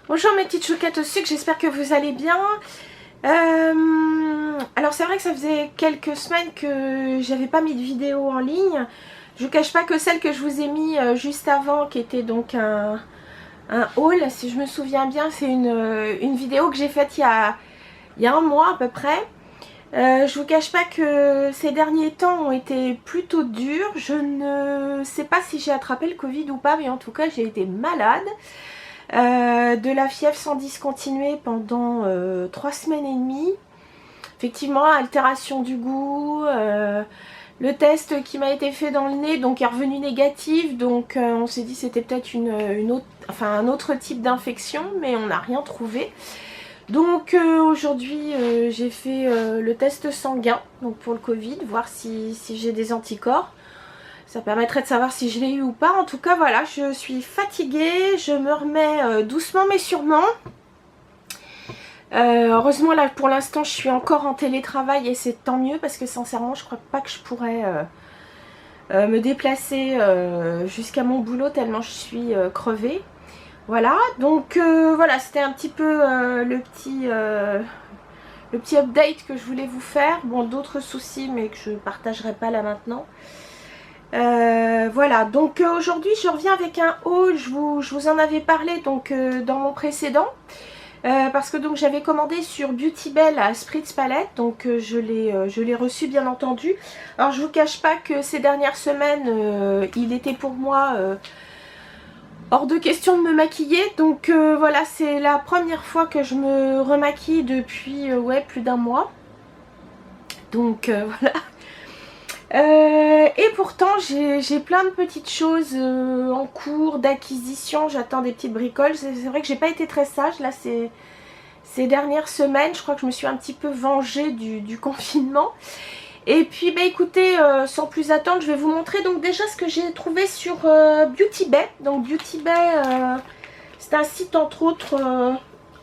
Bonjour mes petites chouquettes au sucre, j'espère que vous allez bien. Alors c'est vrai que ça faisait quelques semaines que j'avais pas mis de vidéo en ligne. Je vous cache pas que celle que je vous ai mis juste avant, qui était donc un haul, si je me souviens bien, c'est une vidéo que j'ai faite il y a un mois à peu près. Je vous cache pas que ces derniers temps ont été plutôt durs. Je ne sais pas si j'ai attrapé le Covid ou pas, mais en tout cas j'ai été malade. De la fièvre sans discontinuer pendant 3 semaines et demie. Effectivement, altération du goût, le test qui m'a été fait dans le nez donc est revenu négatif, donc on s'est dit c'était peut-être un autre type d'infection, mais on n'a rien trouvé. Donc aujourd'hui j'ai fait le test sanguin donc pour le Covid, voir si j'ai des anticorps. Ça permettrait de savoir si je l'ai eu ou pas. En tout cas, voilà, je suis fatiguée. Je me remets doucement mais sûrement. Heureusement, là, pour l'instant, je suis encore en télétravail et c'est tant mieux parce que sincèrement, je crois pas que je pourrais me déplacer jusqu'à mon boulot tellement je suis crevée. Voilà, donc voilà, c'était un petit peu le petit update que je voulais vous faire. Bon, d'autres soucis, mais que je partagerai pas là maintenant. Voilà, donc aujourd'hui je reviens avec un haul. Je vous en avais parlé donc dans mon précédent, parce que donc j'avais commandé sur Beauty Bell à Spritz Palette, donc je l'ai reçu bien entendu. Alors je vous cache pas que ces dernières semaines il était pour moi hors de question de me maquiller, donc voilà, c'est la première fois que je me remaquille depuis ouais, plus d'un mois, donc voilà. Et pourtant j'ai plein de petites choses en cours d'acquisition. J'attends des petites bricoles. C'est vrai que j'ai pas été très sage là ces dernières semaines. Je crois que je me suis un petit peu vengée du confinement. Et puis bah écoutez, sans plus attendre, je vais vous montrer donc déjà ce que j'ai trouvé sur Beauty Bay. Donc Beauty Bay c'est un site entre autres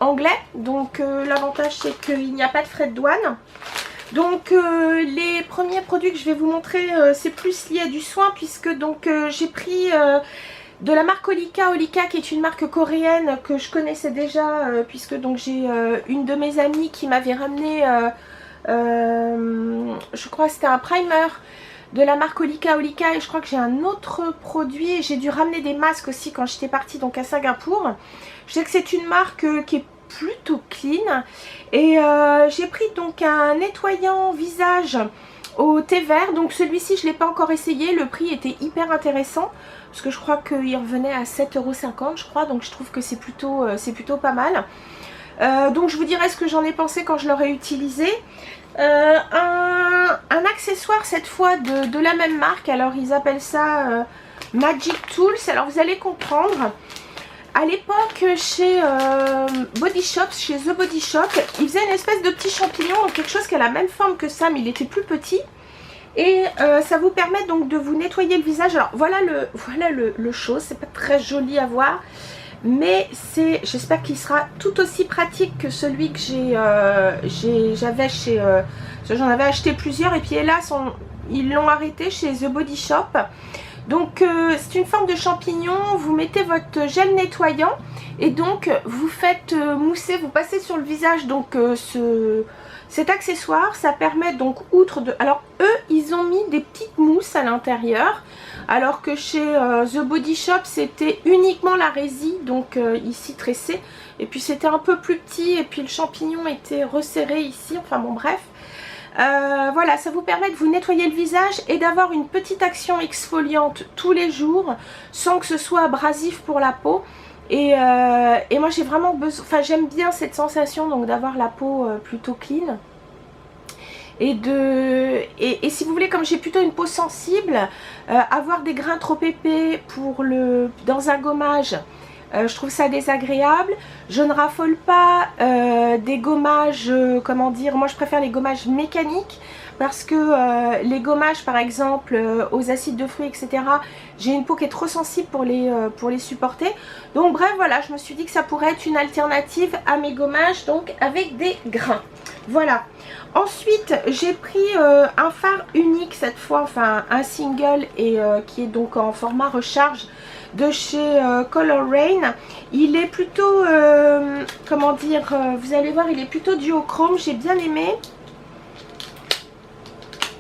anglais. Donc l'avantage c'est qu'il n'y a pas de frais de douane. Donc les premiers produits que je vais vous montrer c'est plus lié à du soin, puisque donc j'ai pris de la marque Olika. Olika qui est une marque coréenne que je connaissais déjà, puisque donc j'ai une de mes amies qui m'avait ramené je crois que c'était un primer de la marque Olika, et je crois que j'ai un autre produit. J'ai dû ramener des masques aussi quand j'étais partie donc à Singapour. Je sais que c'est une marque qui est plutôt clean, et j'ai pris donc un nettoyant visage au thé vert. Donc celui-ci je ne l'ai pas encore essayé, le prix était hyper intéressant parce que je crois qu'il revenait à 7,50 € je crois, donc je trouve que c'est plutôt pas mal. Donc je vous dirai ce que j'en ai pensé quand je l'aurai utilisé. Un accessoire cette fois de la même marque, alors ils appellent ça Magic Tools. Alors vous allez comprendre. À l'époque chez Body Shop, chez The Body Shop, ils faisaient une espèce de petit champignon, quelque chose qui a la même forme que ça, mais il était plus petit. Et ça vous permet donc de vous nettoyer le visage. Alors voilà le chose, c'est pas très joli à voir, mais j'espère qu'il sera tout aussi pratique que celui que j'avais chez j'en avais acheté plusieurs, et puis hélas ils l'ont arrêté chez The Body Shop. Donc c'est une forme de champignon. Vous mettez votre gel nettoyant et donc vous faites mousser, vous passez sur le visage donc cet accessoire. Ça permet donc, outre de... Alors eux ils ont mis des petites mousses à l'intérieur, alors que chez The Body Shop c'était uniquement la résine, donc ici tressée, et puis c'était un peu plus petit, et puis le champignon était resserré ici, enfin bon bref. Voilà, ça vous permet de vous nettoyer le visage et d'avoir une petite action exfoliante tous les jours sans que ce soit abrasif pour la peau. Et moi j'ai vraiment besoin, enfin j'aime bien cette sensation donc d'avoir la peau plutôt clean. Et si vous voulez, comme j'ai plutôt une peau sensible, avoir des grains trop épais dans un gommage, je trouve ça désagréable. Je ne raffole pas des gommages, comment dire, moi je préfère les gommages mécaniques, parce que les gommages par exemple aux acides de fruits etc, j'ai une peau qui est trop sensible pour les supporter. Donc bref, voilà, je me suis dit que ça pourrait être une alternative à mes gommages donc avec des grains. Voilà. Ensuite j'ai pris un fard unique cette fois, enfin un single, et qui est donc en format recharge. de chez Color Rain. Il est plutôt, comment dire, vous allez voir, il est plutôt duochrome, j'ai bien aimé.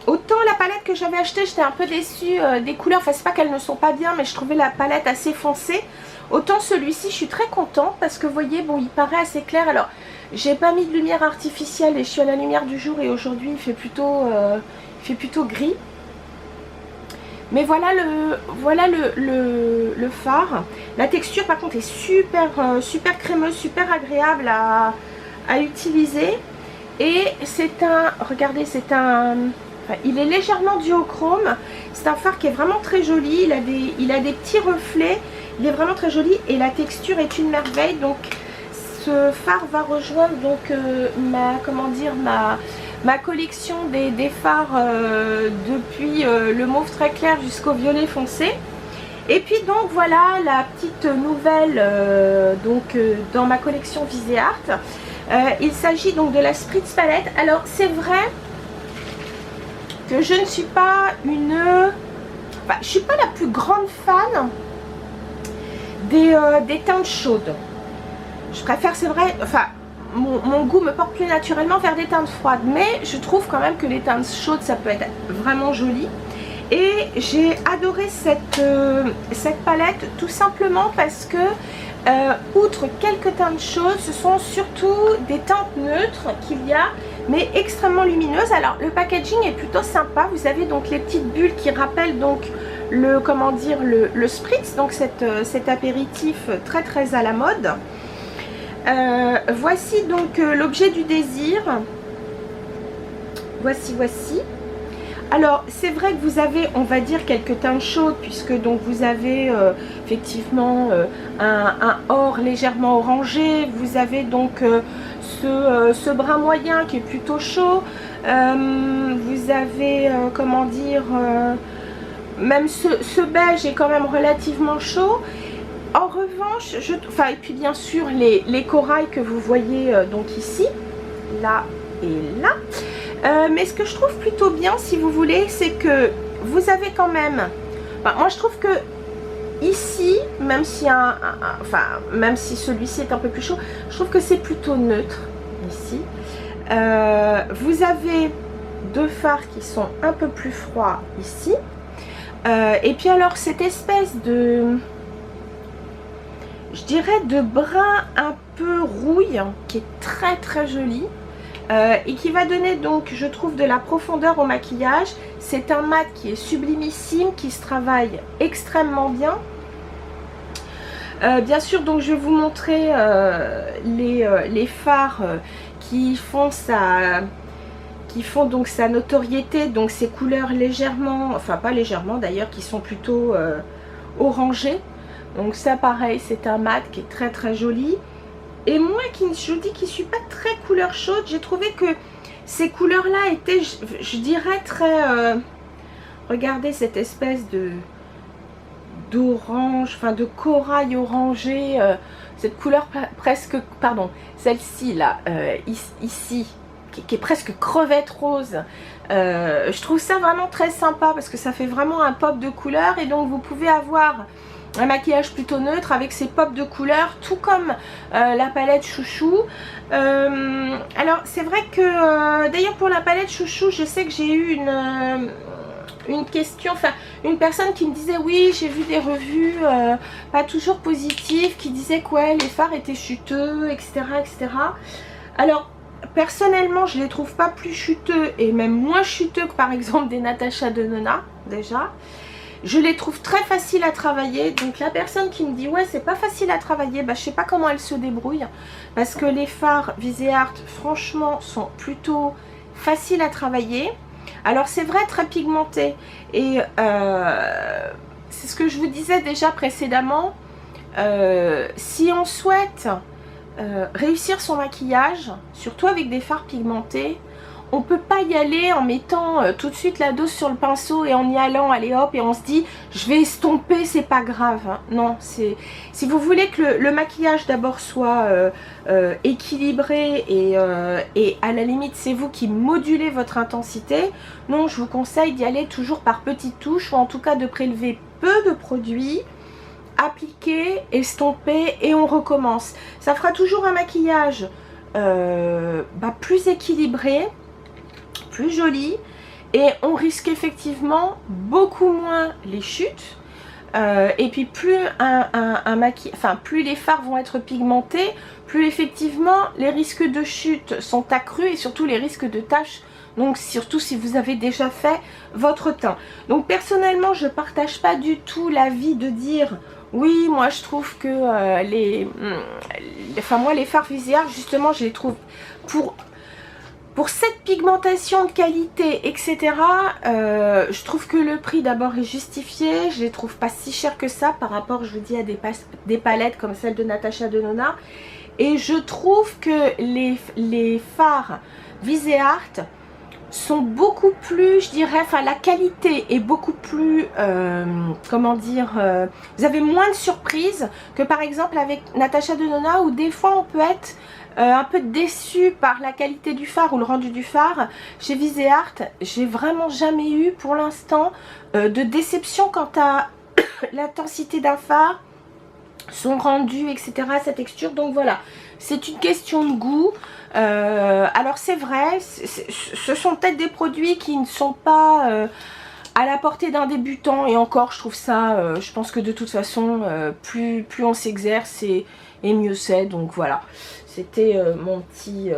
Autant la palette que j'avais achetée, j'étais un peu déçue des couleurs, enfin c'est pas qu'elles ne sont pas bien, mais je trouvais la palette assez foncée. Autant celui-ci, je suis très contente parce que vous voyez, bon, il paraît assez clair. Alors, j'ai pas mis de lumière artificielle et je suis à la lumière du jour et aujourd'hui il fait plutôt gris. Mais voilà le fard. La texture par contre est super, super crémeuse, super agréable à utiliser. Et c'est un, regardez, c'est un, enfin, il est légèrement duochrome. C'est un fard qui est vraiment très joli. Il a des petits reflets. Il est vraiment très joli et la texture est une merveille. Donc ce fard va rejoindre donc ma collection des fards depuis le mauve très clair jusqu'au violet foncé. Et puis donc voilà la petite nouvelle dans ma collection Viseart. Il s'agit donc de la Spritz Palette. Alors c'est vrai que je ne suis pas je suis pas la plus grande fan des teintes chaudes. Je préfère, c'est vrai, enfin mon goût me porte plus naturellement vers des teintes froides, mais je trouve quand même que les teintes chaudes ça peut être vraiment joli. Et j'ai adoré cette palette tout simplement parce que outre quelques teintes chaudes, ce sont surtout des teintes neutres qu'il y a, mais extrêmement lumineuses. Alors le packaging est plutôt sympa, vous avez donc les petites bulles qui rappellent donc le spritz, donc cet apéritif très très à la mode. Voici donc l'objet du désir. Voici. Alors c'est vrai que vous avez, on va dire, quelques teintes chaudes puisque donc vous avez effectivement un or légèrement orangé. Vous avez donc ce brun moyen qui est plutôt chaud. Vous avez comment dire, même ce beige est quand même relativement chaud. En revanche, et puis bien sûr les corails que vous voyez donc ici, là et là. Mais ce que je trouve plutôt bien, si vous voulez, c'est que vous avez quand même, moi je trouve que ici, même si même si celui-ci est un peu plus chaud, je trouve que c'est plutôt neutre ici. Vous avez deux fards qui sont un peu plus froids ici. Et puis alors cette espèce de, je dirais, de brun un peu rouille qui est très très joli et qui va donner donc, je trouve, de la profondeur au maquillage. C'est un mat qui est sublimissime, qui se travaille extrêmement bien. Bien sûr, donc je vais vous montrer les fards qui font donc sa notoriété, donc ces couleurs légèrement, enfin pas légèrement d'ailleurs, qui sont plutôt orangées. Donc ça pareil, c'est un mat qui est très très joli. Et moi je dis qui ne suis pas très couleur chaude, j'ai trouvé que ces couleurs là étaient, je dirais, très regardez cette espèce d'orange, enfin de corail orangé, cette couleur presque, pardon, celle-ci là, ici, qui est presque crevette rose. Je trouve ça vraiment très sympa parce que ça fait vraiment un pop de couleur. Et donc vous pouvez avoir un maquillage plutôt neutre avec ces pops de couleurs, tout comme la palette chouchou. Alors c'est vrai que d'ailleurs pour la palette chouchou, je sais que j'ai eu une question, enfin une personne qui me disait oui, j'ai vu des revues pas toujours positives qui disaient que ouais, les fards étaient chuteux, etc. Alors personnellement je les trouve pas plus chuteux et même moins chuteux que par exemple des Natasha Denona. Déjà je les trouve très faciles à travailler. Donc la personne qui me dit ouais c'est pas facile à travailler, je sais pas comment elle se débrouille, parce que les fards Viseart franchement sont plutôt faciles à travailler. Alors c'est vrai, très pigmenté, et c'est ce que je vous disais déjà précédemment, si on souhaite réussir son maquillage, surtout avec des fards pigmentés, on peut pas y aller en mettant tout de suite la dose sur le pinceau et en y allant, allez hop, et on se dit je vais estomper, c'est pas grave, hein. Non, c'est, si vous voulez que le maquillage d'abord soit équilibré et à la limite c'est vous qui modulez votre intensité, non, je vous conseille d'y aller toujours par petites touches, ou en tout cas de prélever peu de produits appliquer, estomper et on recommence. Ça fera toujours un maquillage plus équilibré, plus joli, et on risque effectivement beaucoup moins les chutes. Et puis plus plus les fards vont être pigmentés, plus effectivement les risques de chute sont accrus et surtout les risques de taches. Donc surtout si vous avez déjà fait votre teint. Donc personnellement je partage pas du tout l'avis de dire oui, moi je trouve que moi les fards Viseart justement je les trouve pour cette pigmentation de qualité, etc. Je trouve que le prix d'abord est justifié. Je les trouve pas si cher que ça par rapport, je vous dis, à des palettes comme celle de Natasha Denona. Et je trouve que les fards Viseart sont beaucoup plus, je dirais, enfin la qualité est beaucoup plus, comment dire, vous avez moins de surprises que par exemple avec Natasha Denona où des fois on peut être un peu déçu par la qualité du fard ou le rendu du fard. Chez Viseart, j'ai vraiment jamais eu pour l'instant de déception quant à l'intensité d'un fard, son rendu, etc., sa texture. Donc voilà, c'est une question de goût. Alors c'est vrai, ce sont peut-être des produits qui ne sont pas à la portée d'un débutant, et encore je trouve ça, je pense que de toute façon plus on s'exerce et mieux c'est. Donc voilà, c'était mon petit,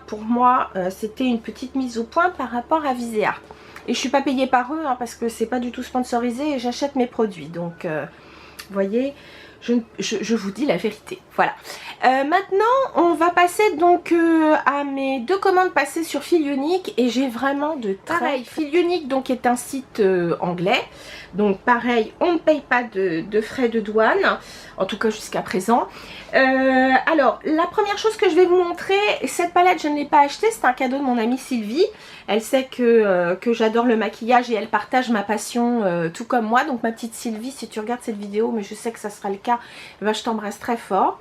pour moi c'était une petite mise au point par rapport à Viseart. Et je suis pas payée par eux parce que c'est pas du tout sponsorisé et j'achète mes produits. Donc vous voyez, je vous dis la vérité. Voilà. Maintenant, on va passer donc à mes deux commandes passées sur Fil Unique, et j'ai vraiment de très... Pareil, Fil Unique donc est un site anglais. Donc pareil, on ne paye pas de frais de douane, en tout cas jusqu'à présent. Alors, la première chose que je vais vous montrer, cette palette je ne l'ai pas achetée, c'est un cadeau de mon amie Sylvie. Elle sait que j'adore le maquillage et elle partage ma passion tout comme moi. Donc ma petite Sylvie, si tu regardes cette vidéo, mais je sais que ça sera le cas, je t'embrasse très fort.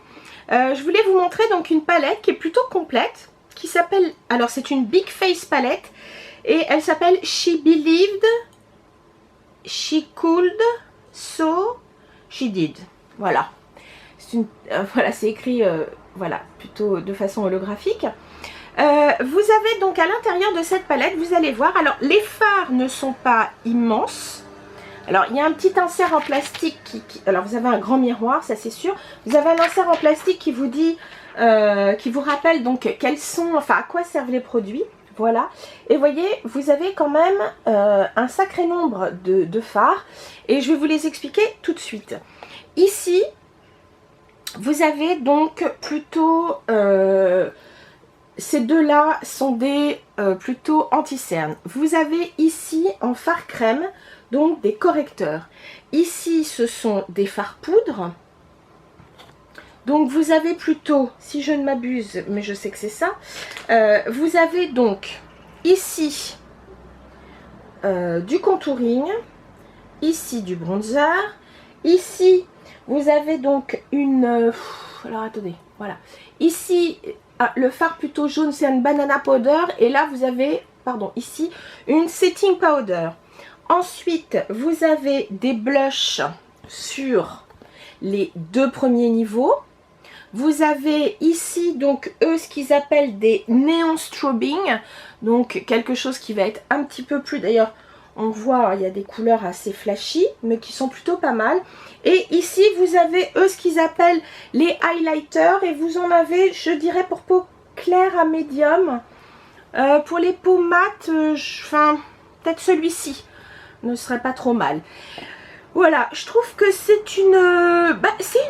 Je voulais vous montrer donc une palette qui est plutôt complète, qui s'appelle, alors c'est une Big Face palette, et elle s'appelle She Believed, She Could, So She Did. Voilà, voilà, c'est écrit voilà, plutôt de façon holographique. Vous avez donc à l'intérieur de cette palette, vous allez voir, alors les fards ne sont pas immenses. Alors il y a un petit insert en plastique alors vous avez un grand miroir, ça c'est sûr. Vous avez un insert en plastique qui vous dit, qui vous rappelle donc quels sont, enfin à quoi servent les produits. Voilà. Et voyez, vous avez quand même un sacré nombre de fards. Et je vais vous les expliquer tout de suite. Ici, vous avez donc plutôt... ces deux-là sont des plutôt anti-cernes. Vous avez ici en fard crème, donc des correcteurs. Ici, ce sont des fards poudre. Donc vous avez plutôt, si je ne m'abuse, mais je sais que c'est ça, vous avez donc ici du contouring, ici du bronzer, ici vous avez donc une... alors attendez, voilà. Ici, le fard plutôt jaune, c'est une banana powder, et là vous avez, pardon, ici, une setting powder. Ensuite, vous avez des blushs sur les deux premiers niveaux. Vous avez ici donc eux ce qu'ils appellent des néon strobing, donc quelque chose qui va être un petit peu plus, d'ailleurs on voit il y a des couleurs assez flashy mais qui sont plutôt pas mal. Et ici vous avez eux ce qu'ils appellent les highlighters, et vous en avez, je dirais, pour peau claire à médium. Pour les peaux mates, enfin peut-être celui-ci ne serait pas trop mal. Voilà, je trouve que c'est une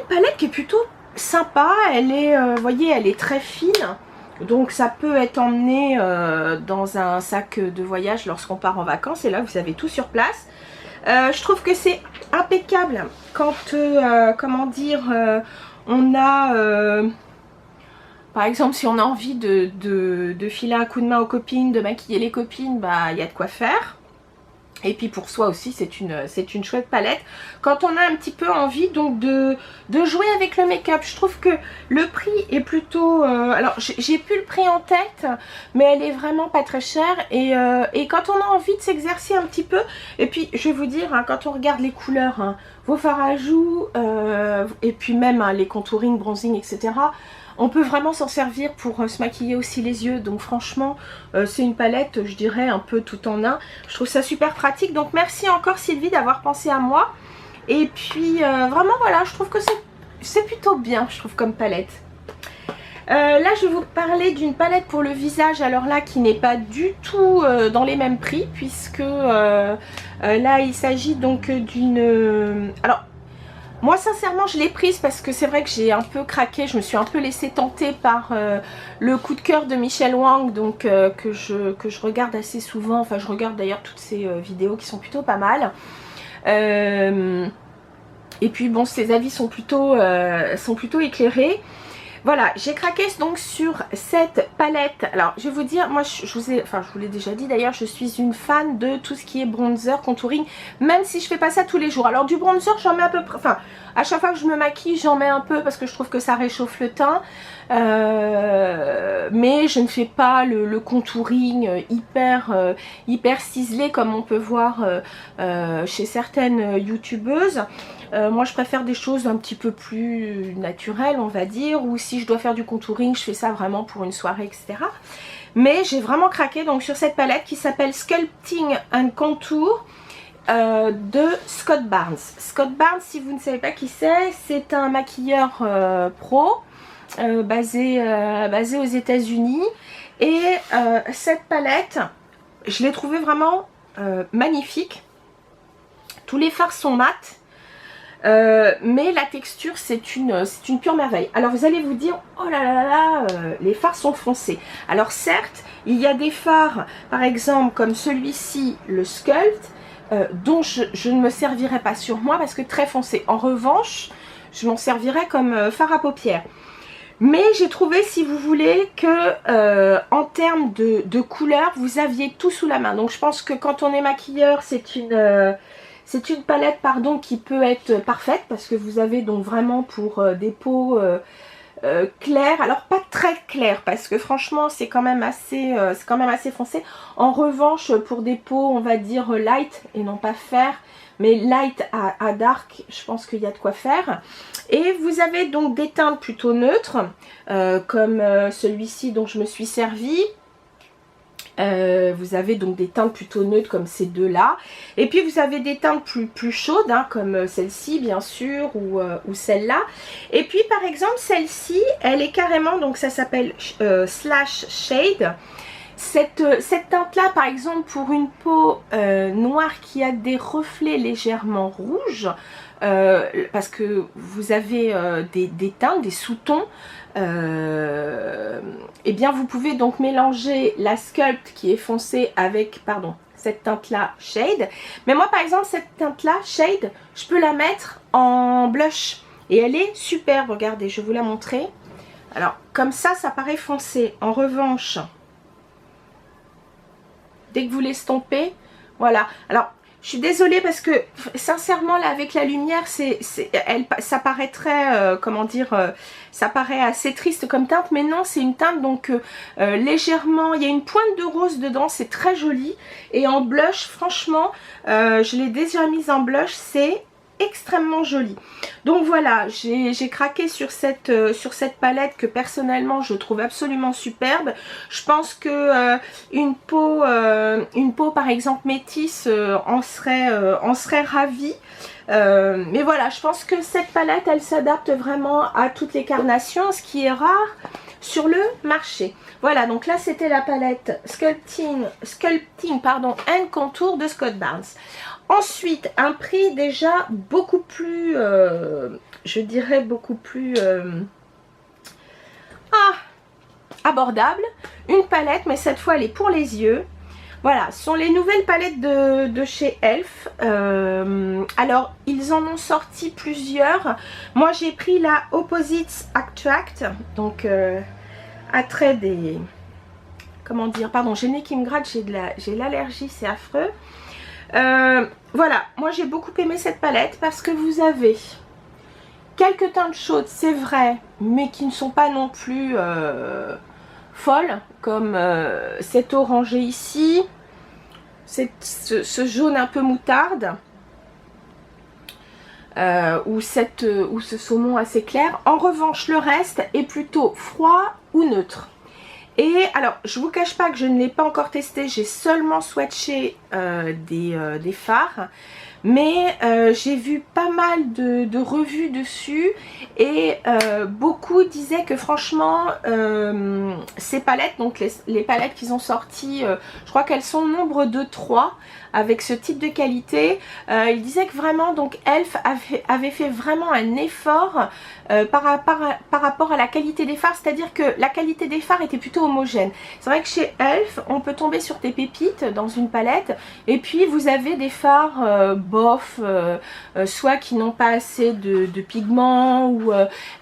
palette qui est plutôt sympa. Elle est, vous voyez, elle est très fine, donc ça peut être emmené dans un sac de voyage lorsqu'on part en vacances, et là vous avez tout sur place. Je trouve que c'est impeccable quand comment dire, on a par exemple si on a envie de filer un coup de main aux copines, de maquiller les copines, bah il y a de quoi faire. Et puis pour soi aussi, c'est une chouette palette. Quand on a un petit peu envie donc de jouer avec le make-up, je trouve que le prix est plutôt... alors j'ai plus le prix en tête, mais elle est vraiment pas très chère. Et quand on a envie de s'exercer un petit peu, et puis je vais vous dire, hein, quand on regarde les couleurs, hein, vos fards à joues, et puis même hein, les contouring, bronzing, etc., on peut vraiment s'en servir pour se maquiller aussi les yeux. Donc franchement, c'est une palette, je dirais, un peu tout en un. Je trouve ça super pratique. Donc merci encore Sylvie d'avoir pensé à moi. Et puis vraiment, voilà, je trouve que c'est plutôt bien, je trouve, comme palette. Là, je vais vous parler d'une palette pour le visage. Alors là, qui n'est pas du tout dans les mêmes prix. Puisque là, il s'agit donc d'une... alors, moi sincèrement je l'ai prise parce que c'est vrai que j'ai un peu craqué, je me suis un peu laissée tenter par le coup de cœur de Michelle Wang, donc que je regarde assez souvent, enfin je regarde d'ailleurs toutes ses vidéos qui sont plutôt pas mal. Et puis bon, ses avis sont plutôt éclairés. Voilà, j'ai craqué donc sur cette palette. Alors, je vais vous dire, moi, je vous l'ai déjà dit d'ailleurs, je suis une fan de tout ce qui est bronzer, contouring, même si je fais pas ça tous les jours. Alors, du bronzer, j'en mets à peu près, enfin, à chaque fois que je me maquille, j'en mets un peu parce que je trouve que ça réchauffe le teint. Mais je ne fais pas le contouring hyper ciselé comme on peut voir chez certaines youtubeuses. Moi je préfère des choses un petit peu plus naturelles, on va dire, ou si je dois faire du contouring, je fais ça vraiment pour une soirée, etc. Mais j'ai vraiment craqué donc sur cette palette qui s'appelle Sculpting and Contour de Scott Barnes. Scott Barnes, si vous ne savez pas qui c'est un maquilleur pro basé aux États-Unis. Et cette palette, je l'ai trouvée vraiment magnifique. Tous les fards sont mat. Mais la texture c'est une pure merveille. Alors vous allez vous dire, oh là là là là, les fards sont foncés. Alors certes, il y a des fards, par exemple comme celui-ci, le Sculpt, dont je ne me servirai pas sur moi parce que très foncé. En revanche, je m'en servirai comme fard à paupières. Mais j'ai trouvé, si vous voulez, que en termes de couleurs, vous aviez tout sous la main. Donc je pense que quand on est maquilleur, c'est une palette pardon, qui peut être parfaite parce que vous avez donc vraiment pour des peaux claires, alors pas très claires parce que franchement c'est quand même assez foncé. En revanche pour des peaux on va dire light et non pas fair, mais light à dark, je pense qu'il y a de quoi faire. Et vous avez donc des teintes plutôt neutres comme celui-ci dont je me suis servie. Vous avez donc des teintes plutôt neutres comme ces deux là, et puis vous avez des teintes plus chaudes hein, comme celle-ci bien sûr ou celle-là. Et puis par exemple celle-ci elle est carrément, donc ça s'appelle Slash Shade. Cette teinte là par exemple pour une peau noire qui a des reflets légèrement rouges, parce que vous avez des teintes, des sous-tons, et bien vous pouvez donc mélanger la Sculpt qui est foncée avec, pardon, cette teinte là Shade. Mais moi par exemple cette teinte là Shade, je peux la mettre en blush et elle est superbe. Regardez, je vais vous la montrer. Alors comme ça paraît foncé. En revanche, dès que vous l'estompez, voilà. Alors je suis désolée parce que sincèrement là avec la lumière ça paraît très comment dire, ça paraît assez triste comme teinte, mais non, c'est une teinte donc légèrement, il y a une pointe de rose dedans, c'est très joli. Et en blush franchement je l'ai déjà mise en blush, c'est extrêmement joli. Donc voilà, j'ai craqué sur cette palette que personnellement je trouve absolument superbe. Je pense que une peau par exemple métisse en serait ravie. Mais voilà, je pense que cette palette elle s'adapte vraiment à toutes les carnations, ce qui est rare sur le marché. Voilà, donc là c'était la palette Sculpting and Contour de Scott Barnes. Ensuite, un prix déjà beaucoup plus, je dirais beaucoup plus abordable. Une palette, mais cette fois elle est pour les yeux. Voilà, ce sont les nouvelles palettes de chez Elf. Alors, ils en ont sorti plusieurs. Moi, j'ai pris la Opposites Attract. Donc, attrait des... Comment dire? Pardon, j'ai le nez qui me gratte, j'ai l'allergie, c'est affreux. Voilà, moi j'ai beaucoup aimé cette palette parce que vous avez quelques teintes chaudes, c'est vrai, mais qui ne sont pas non plus folles, comme cet orangé ici, ce jaune un peu moutarde, ou ce saumon assez clair. En revanche, le reste est plutôt froid ou neutre. Et alors, je vous cache pas que je ne l'ai pas encore testé, j'ai seulement swatché des fards. Mais j'ai vu pas mal de revues dessus et beaucoup disaient que franchement ces palettes, donc les palettes qu'ils ont sorties, je crois qu'elles sont au nombre de 3 avec ce type de qualité. Ils disaient que vraiment donc Elf avait fait vraiment un effort par rapport à la qualité des fards, c'est-à-dire que la qualité des fards était plutôt homogène. C'est vrai que chez Elf on peut tomber sur des pépites dans une palette et puis vous avez des fards bof, soit qui n'ont pas assez de pigments ou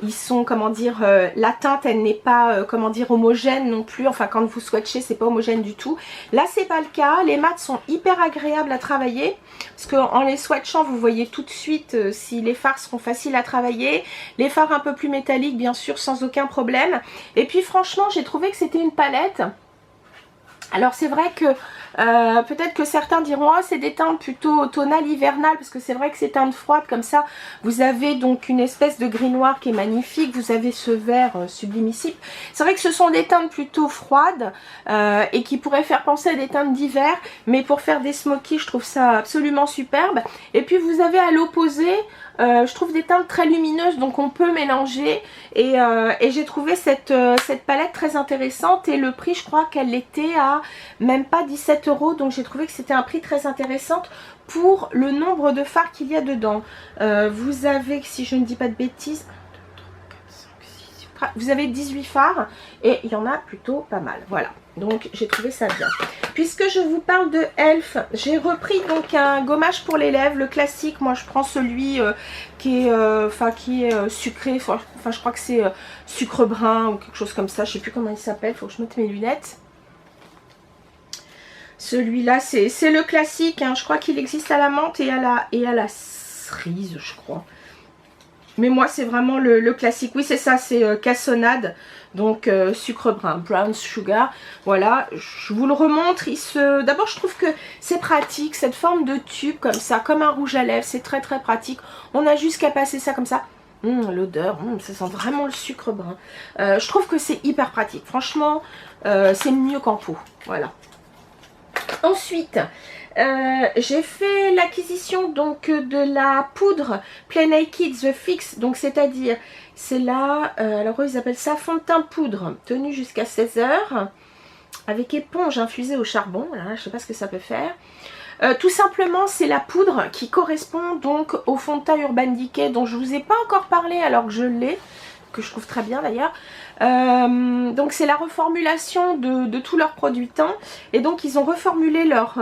ils sont, comment dire, la teinte elle n'est pas comment dire homogène non plus, enfin quand vous swatchez c'est pas homogène du tout. Là c'est pas le cas, les mats sont hyper agréables à travailler parce qu'en les swatchant vous voyez tout de suite si les fards seront faciles à travailler, les fards un peu plus métalliques bien sûr sans aucun problème. Et puis franchement j'ai trouvé que c'était une palette. Alors c'est vrai que peut-être que certains diront ah, c'est des teintes plutôt automnales, hivernales, parce que c'est vrai que ces teintes froides comme ça, vous avez donc une espèce de gris noir qui est magnifique, vous avez ce vert sublimissime. C'est vrai que ce sont des teintes plutôt froides et qui pourraient faire penser à des teintes d'hiver, mais pour faire des smokies je trouve ça absolument superbe. Et puis vous avez à l'opposé je trouve des teintes très lumineuses, donc on peut mélanger et j'ai trouvé cette palette très intéressante et le prix je crois qu'elle était à même pas 17 €, donc j'ai trouvé que c'était un prix très intéressant pour le nombre de fards qu'il y a dedans. Vous avez, si je ne dis pas de bêtises, vous avez 18 fards et il y en a plutôt pas mal, voilà. Donc j'ai trouvé ça bien. Puisque je vous parle de Elf, j'ai repris donc un gommage pour les lèvres, le classique. Moi je prends celui qui est sucré, enfin je crois que c'est sucre brun ou quelque chose comme ça, je sais plus comment il s'appelle, faut que je mette mes lunettes. Celui-là c'est le classique, hein. Je crois qu'il existe à la menthe et à la cerise je crois. Mais moi c'est vraiment le classique, oui c'est ça, c'est cassonade, donc sucre brun, brown sugar, voilà, je vous le remontre. D'abord je trouve que c'est pratique, cette forme de tube comme ça, comme un rouge à lèvres, c'est très très pratique, on a juste qu'à passer ça comme ça. L'odeur, ça sent vraiment le sucre brun. Je trouve que c'est hyper pratique, franchement c'est mieux qu'en pot, voilà. Ensuite, j'ai fait l'acquisition donc de la poudre Play Naked The Fix, donc c'est-à-dire c'est là, alors eux ils appellent ça fond de teint poudre, tenu jusqu'à 16 h, avec éponge infusée au charbon, là, je sais pas ce que ça peut faire. Tout simplement c'est la poudre qui correspond donc au fond de teint Urban Decay dont je vous ai pas encore parlé alors que je l'ai, que je trouve très bien d'ailleurs. Donc c'est la reformulation de tous leurs produits teints et donc ils ont reformulé leur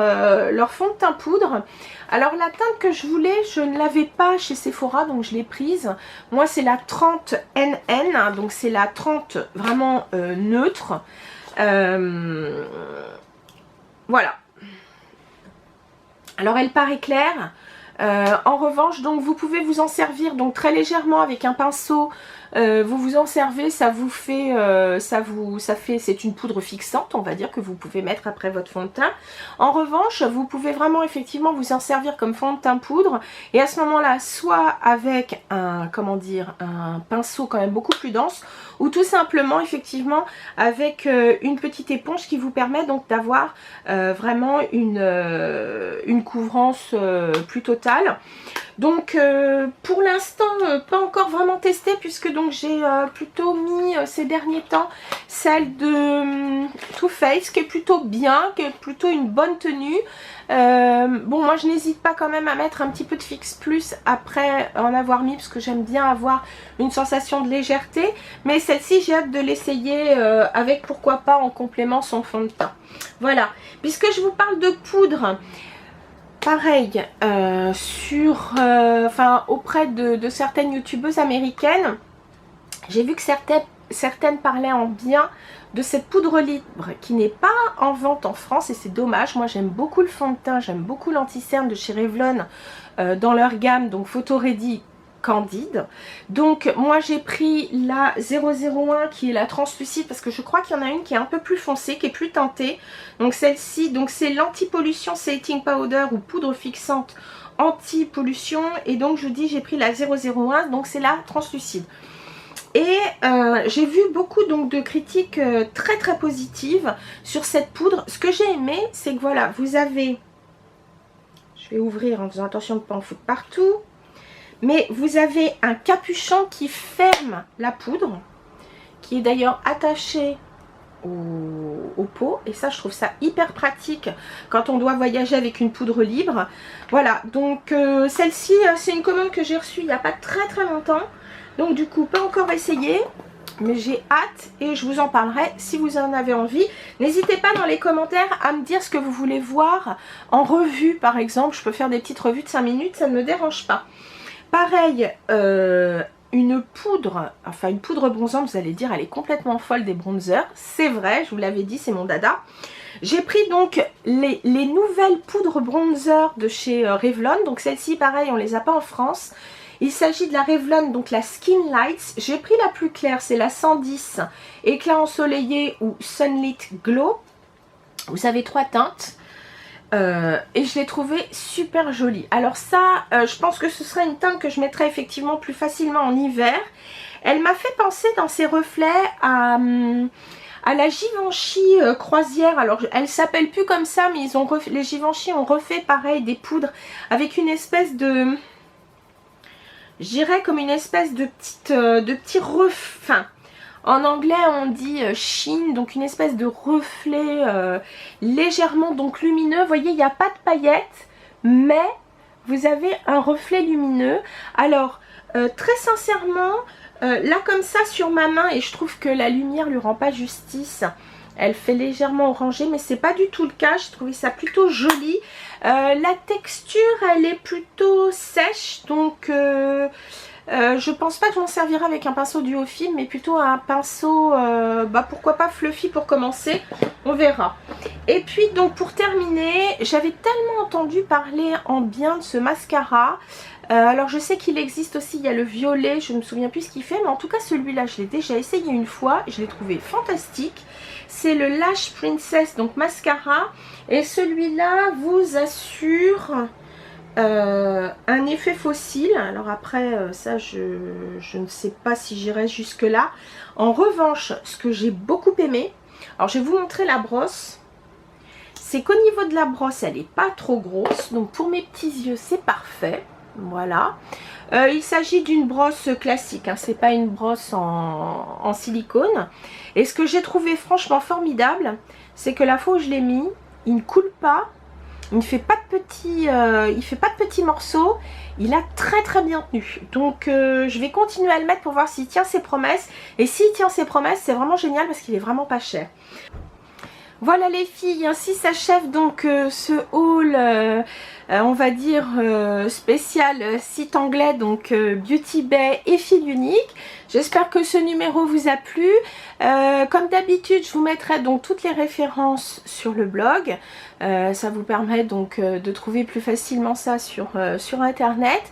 fond de teint poudre. Alors la teinte que je voulais, je ne l'avais pas chez Sephora donc je l'ai prise. Moi c'est la 30 NN, donc c'est la 30 vraiment neutre. Voilà. Alors elle paraît claire. En revanche donc vous pouvez vous en servir donc très légèrement avec un pinceau, vous vous en servez, ça vous fait c'est une poudre fixante on va dire que vous pouvez mettre après votre fond de teint. En revanche vous pouvez vraiment effectivement vous en servir comme fond de teint poudre et à ce moment là soit avec un un pinceau quand même beaucoup plus dense ou tout simplement effectivement avec une petite éponge qui vous permet donc d'avoir vraiment une couvrance plus totale. Donc pour l'instant pas encore vraiment testé puisque donc j'ai plutôt mis ces derniers temps celle de Too Faced qui est plutôt bien, qui est plutôt une bonne tenue. Bon moi je n'hésite pas quand même à mettre un petit peu de Fix Plus après en avoir mis parce que j'aime bien avoir une sensation de légèreté, mais celle-ci j'ai hâte de l'essayer avec pourquoi pas en complément son fond de teint. Voilà, puisque je vous parle de poudre, pareil auprès de certaines youtubeuses américaines, j'ai vu que certaines parlaient en bien de cette poudre libre qui n'est pas en vente en France et c'est dommage. Moi j'aime beaucoup le fond de teint, j'aime beaucoup l'anti-cerne de chez Revlon dans leur gamme, donc Photo Ready Candide. Donc moi j'ai pris la 001 qui est la translucide parce que je crois qu'il y en a une qui est un peu plus foncée, qui est plus teintée. Donc celle-ci, donc c'est l'anti-pollution setting powder ou poudre fixante anti-pollution, et donc je dis j'ai pris la 001, donc c'est la translucide. Et j'ai vu beaucoup donc de critiques très très positives sur cette poudre. Ce que j'ai aimé, c'est que voilà, vous avez, je vais ouvrir en faisant attention de ne pas en foutre partout, mais vous avez un capuchon qui ferme la poudre, qui est d'ailleurs attaché au pot, et ça je trouve ça hyper pratique quand on doit voyager avec une poudre libre. Voilà, donc celle-ci c'est une commande que j'ai reçue il n'y a pas très longtemps, donc du coup pas encore essayé, mais j'ai hâte et je vous en parlerai si vous en avez envie. N'hésitez pas dans les commentaires à me dire ce que vous voulez voir en revue par exemple. Je peux faire des petites revues de 5 minutes, ça ne me dérange pas. Pareil, une poudre bronzante, vous allez dire elle est complètement folle des bronzers, c'est vrai, je vous l'avais dit, c'est mon dada. J'ai pris donc les nouvelles poudres bronzer de chez Revlon, donc celles-ci pareil on les a pas en France. Il s'agit de la Revlon, donc la Skin Lights. J'ai pris la plus claire, c'est la 110 éclat ensoleillé ou Sunlit Glow. Vous avez 3 teintes. Et je l'ai trouvée super jolie. Alors ça, je pense que ce sera une teinte que je mettrai effectivement plus facilement en hiver. Elle m'a fait penser dans ses reflets à la Givenchy croisière. Alors elle s'appelle plus comme ça, mais les Givenchy ont refait pareil des poudres avec une espèce de, je dirais comme une espèce de petit reflet. En anglais on dit sheen, donc une espèce de reflet légèrement donc lumineux. Vous voyez, il n'y a pas de paillettes, mais vous avez un reflet lumineux. Alors très sincèrement, là comme ça sur ma main, et je trouve que la lumière lui rend pas justice, elle fait légèrement orangé, mais c'est pas du tout le cas. J'ai trouvé ça plutôt joli. La texture elle est plutôt sèche, donc je pense pas que je m'en servirai avec un pinceau duophile, mais plutôt un pinceau, pourquoi pas fluffy pour commencer, on verra. Et puis donc pour terminer, j'avais tellement entendu parler en bien de ce mascara. Alors je sais qu'il existe aussi, il y a le violet, je ne me souviens plus ce qu'il fait, mais en tout cas celui-là je l'ai déjà essayé une fois, je l'ai trouvé fantastique. C'est le Lash Princess, donc mascara, et celui-là vous assure un effet fossile. Alors après ça je ne sais pas si j'irai jusque là. En revanche, ce que j'ai beaucoup aimé, alors je vais vous montrer la brosse, c'est qu'au niveau de la brosse elle n'est pas trop grosse, donc pour mes petits yeux c'est parfait. Voilà, il s'agit d'une brosse classique, hein, c'est pas une brosse en silicone. Et ce que j'ai trouvé franchement formidable, c'est que la fois où je l'ai mis, il ne coule pas, il ne fait pas de petits, morceaux, il a très bien tenu. Donc je vais continuer à le mettre pour voir s'il tient ses promesses. Et s'il tient ses promesses, c'est vraiment génial parce qu'il est vraiment pas cher. Voilà les filles, ainsi s'achève donc ce haul, on va dire spécial site anglais, donc Beauty Bay et Fil Unique. J'espère que ce numéro vous a plu. Comme d'habitude, je vous mettrai donc toutes les références sur le blog. Ça vous permet donc de trouver plus facilement ça sur internet.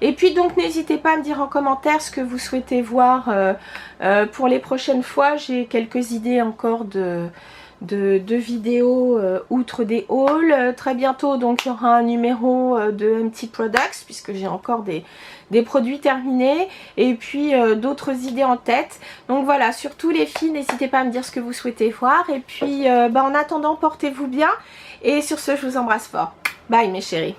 Et puis donc n'hésitez pas à me dire en commentaire ce que vous souhaitez voir pour les prochaines fois. J'ai quelques idées encore de vidéos outre des hauls. Très bientôt donc il y aura un numéro de MT Products puisque j'ai encore des produits terminés et puis d'autres idées en tête. Donc voilà, surtout les filles, n'hésitez pas à me dire ce que vous souhaitez voir. Et puis en attendant, portez-vous bien. Et sur ce, je vous embrasse fort. Bye mes chéris.